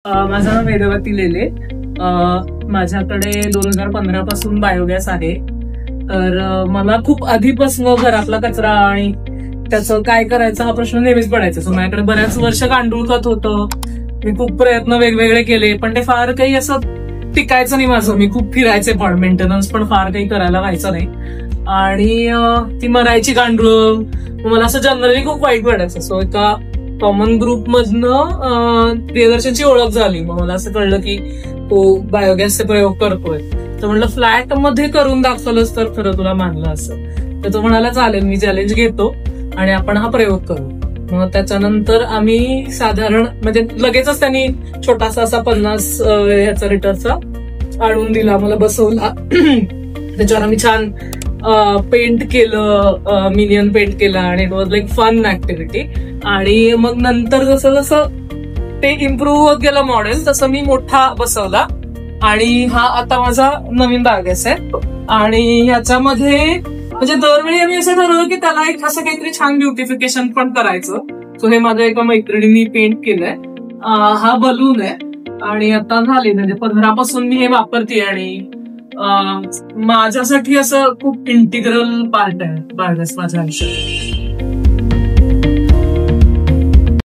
माझं नाव वेदवती लेले. माझ्याकडे 2015 पासून बायोगॅस आहे. तर मला खूप आधीपासून घरातला कचरा आणि त्याचं काय करायचं हा प्रश्न नेहमीच पडायचा. सो माझ्याकडे बऱ्याच वर्ष गांडूळ खत होतं. मी खूप प्रयत्न वेगवेगळे केले, पण ते फार काही असं टिकायचं नाही माझं. मी खूप फिरायचे, पण मेंटेनन्स पण फार काही करायला व्हायचं नाही आणि ती मरायची गांडूळ. मला असं जनरली खूप वाईट वाटायचं. सो एका कॉमन ग्रुप मधनं प्रियदर्शनची ओळख झाली. मग मला असं कळलं की तो बायोगॅसचे प्रयोग करतोय. तर म्हणलं फ्लॅट मध्ये करून दाखवलंच तर खरं तुला मानलं असं. तर तो म्हणाला चालेल, मी चॅलेंज घेतो आणि आपण हा प्रयोग करू. मग त्याच्यानंतर आम्ही साधारण म्हणजे लगेचच त्यांनी छोटासा असा 50 ह्याचा लिटरचा आणून दिला, मला बसवला. त्याच्यावर आम्ही छान पेंट केलं, मिनियन पेंट केला आणि it was like fun activity. आणि मग नंतर जसं जसं ते इम्प्रूव्ह होत गेलं मॉडेल, तसं मी मोठा बसवला आणि हा आता माझा नवीन बायोगॅस आहे. आणि ह्याच्यामध्ये म्हणजे दरवेळी आम्ही असं ठरवलं की त्याला एक असं काहीतरी छान ब्युटिफिकेशन पण करायचं. सो हे माझ्या एका मैत्रिणींनी पेंट केलंय. हा बलून आहे आणि आता झाले म्हणजे 15 पासून मी हे वापरते आणि माझ्यासाठी असं खूप इंटिग्रल पार्ट आहे बायोगॅस माझ्या आयुष्यात.